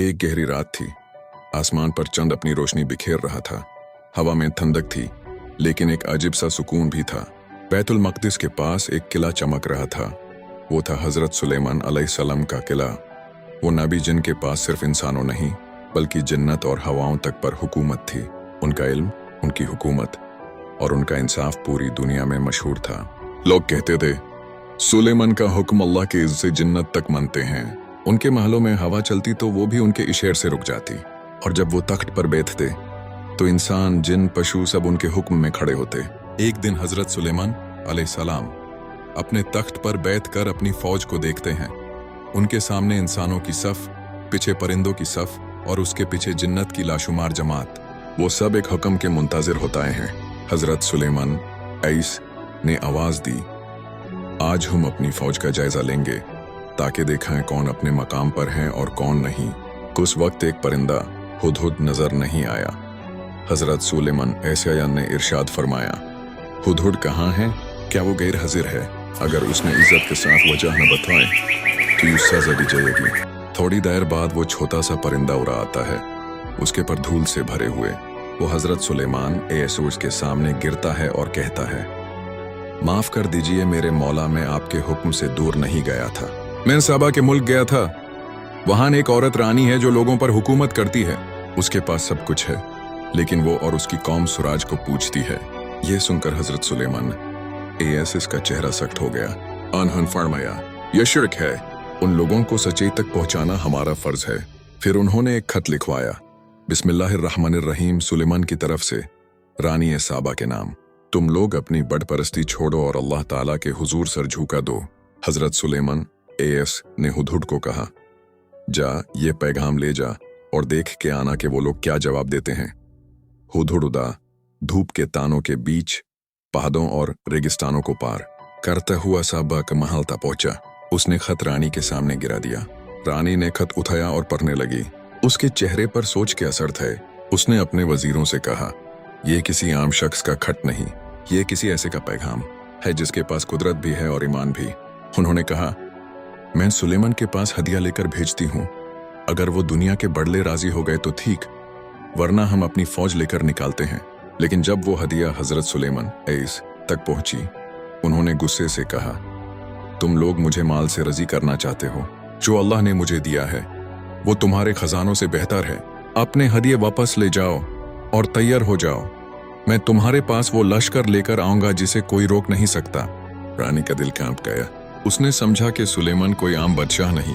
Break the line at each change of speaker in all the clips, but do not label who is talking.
एक गहरी रात थी। आसमान पर चंद अपनी रोशनी बिखेर रहा था। हवा में ठंडक थी, लेकिन एक अजीब सा सुकून भी था। बैतुल मक़दिस के पास एक किला चमक रहा था। वो था हज़रत सुलेमान अलैहिस्सलाम का किला। वो नबी जिनके पास सिर्फ इंसानों नहीं बल्कि जन्नत और हवाओं तक पर हुकूमत थी। उनका इल्म, उनकी हुकूमत और उनका इंसाफ पूरी दुनिया में मशहूर था। लोग कहते थे, सुलेमान का हुक्म अल्लाह के इज़्ज़त जन्नत तक मानते हैं। उनके महलों में हवा चलती तो वो भी उनके इशारे से रुक जाती, और जब वो तख्त पर बैठते तो इंसान, जिन, पशु सब उनके हुक्म में खड़े होते। एक दिन हज़रत सुलेमान अलैहिस्सलाम अपने तख्त पर बैठकर अपनी फौज को देखते हैं। उनके सामने इंसानों की सफ़, पीछे परिंदों की सफ़ और उसके पीछे जन्नत की लाशुमार जमात। वो सब एक हुक्म के मुंतज़िर होताए हैं। हज़रत सुलेमान ऐस ने आवाज़ दी, आज हम अपनी फौज का जायजा लेंगे ताकि देखें कौन अपने मकाम पर है और कौन नहीं। उस वक्त एक परिंदा हुदहुद नजर नहीं आया। हजरत सुलेमान ऐसियान ने इरशाद फरमाया, हुदहुद कहाँ है? क्या वो गैर हाजिर है? अगर उसने इज्जत के साथ वजह न बताए तो उससे सजा दी जाएगी। थोड़ी देर बाद वो छोटा सा परिंदा उड़ा आता है, उसके पर धूल से भरे हुए। वो हजरत सुलेमान ऐसूस के सामने गिरता है और कहता है, माफ कर दीजिए मेरे मौला, मैं आपके हुक्म से दूर नहीं गया था। मैं साबा के मुल्क गया था। वहां एक औरत रानी है जो लोगों पर हुकूमत करती है। उसके पास सब कुछ है, लेकिन वो और उसकी कौम सुराज को पूछती है। यह सुनकर हजरत सुलेमान ऐस का चेहरा सख्त हो गया। अनहन फरमाया, यह शिर्क है। उन लोगों को सच्चाई तक पहुंचाना हमारा फर्ज है। फिर उन्होंने एक खत लिखवाया, बिस्मिल्लाहिर्रहमानिर्रहीम, सुलेमान की तरफ से रानी साबा के नाम। तुम लोग अपनी बड़ परस्ती छोड़ो और अल्लाह ताला के हुजूर सर झुका दो। हजरत सुलेमान ऐस ने हुदहुद को कहा, जा ये पैगाम ले जा और देख के आना कि वो लोग क्या जवाब देते हैं। हुदहुद उड़ा, धूप के तानों के बीच पहाड़ों और रेगिस्तानों को पार करता हुआ साबा का महल तक पहुंचा। उसने खत रानी के सामने गिरा दिया। रानी ने खत उठाया और पढ़ने लगी। उसके चेहरे पर सोच के असर थे। उसने अपने वजीरों से कहा, यह किसी आम शख्स का खत नहीं, ये किसी ऐसे का पैगाम है जिसके पास कुदरत भी है और ईमान भी। उन्होंने कहा, मैं सुलेमान के पास हदिया लेकर भेजती हूँ। अगर वो दुनिया के बड़ले राजी हो गए तो ठीक, वरना हम अपनी फौज लेकर निकालते हैं। लेकिन जब वो हदिया हजरत सुलेमान ऐस तक पहुंची, उन्होंने गुस्से से कहा, तुम लोग मुझे माल से रजी करना चाहते हो। जो अल्लाह ने मुझे दिया है वो तुम्हारे खजानों से बेहतर है। अपने हदिये वापस ले जाओ और तैयार हो जाओ। मैं तुम्हारे पास वो लश्कर लेकर आऊंगा जिसे कोई रोक नहीं सकता। रानी का दिल कांप गया। उसने समझा कि सुलेमान कोई आम बादशाह नहीं,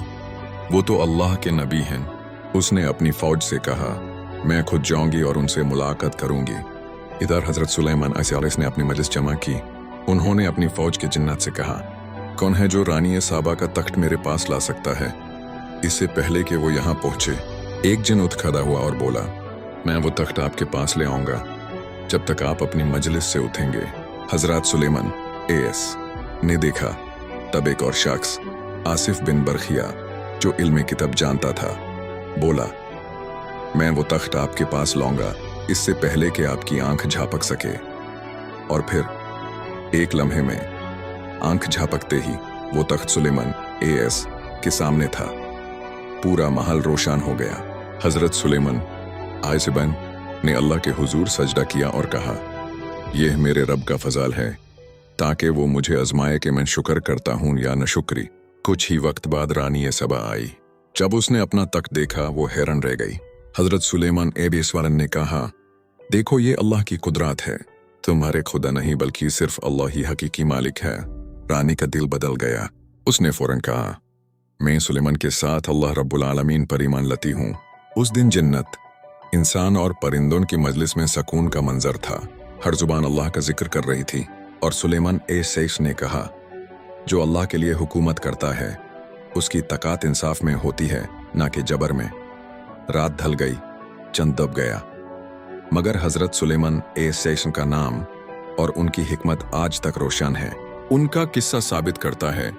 वो तो अल्लाह के नबी हैं। उसने अपनी फौज से कहा, मैं खुद जाऊंगी और उनसे मुलाकात करूंगी। इधर हजरत सुलेमान ऐस ने अपनी मजलिस जमा की। उन्होंने अपनी फौज के जिन्नात से कहा, कौन है जो रानी साबा का तख्त मेरे पास ला सकता है? इससे पहले कि वो यहाँ पहुंचे, एक जिन उठ खड़ा हुआ और बोला, मैं वो तख्त आपके पास ले आऊंगा जब तक आप अपनी मजलिस से उठेंगे। हजरत सुलेमान ऐस ने देखा, तब एक और शख्स, आसिफ बिन बरखिया, जो इल्म किताब जानता था, बोला, मैं वो तख्त आपके पास लाऊंगा इससे पहले कि आपकी आंख झपक सके। और फिर एक लम्हे में आंख झपकते ही वो तख्त सुलेमान ऐस के सामने था। पूरा महल रोशन हो गया। हजरत सुलेमान ऐस ने अल्लाह के हुजूर सजदा किया और कहा, यह मेरे रब का फजाल है ताकि वो मुझे आजमाए कि मैं शुक्र करता हूँ या न शुक्री। कुछ ही वक्त बाद रानी सबा आई। जब उसने अपना तख्त देखा वो हैरान रह गई। हजरत सुलेमान ऐस ने कहा, देखो ये अल्लाह की कुदरत है, तुम्हारे खुदा नहीं बल्कि सिर्फ अल्लाह ही हकीकी मालिक है। रानी का दिल बदल गया। उसने फौरन कहा, मैं सुलेमान के साथ अल्लाह रब्बुल आलमीन पर ईमान लाती हूँ। उस दिन जन्नत, इंसान और परिंदों की मजलिस में सकून का मंजर था। हर जुबान अल्लाह का जिक्र कर रही थी। और सुलेमान ऐस ने कहा, जो अल्लाह के लिए हुकूमत करता है उसकी तकात इंसाफ में होती है, ना कि जबर में। रात ढल गई, चंद दब गया, मगर हजरत सुलेमान ऐस का नाम और उनकी हिकमत आज तक रोशन है। उनका किस्सा साबित करता है,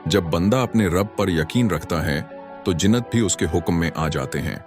जब बंदा अपने रब पर यकीन रखता है तो जिन्नत भी उसके हुक्म में आ जाते हैं।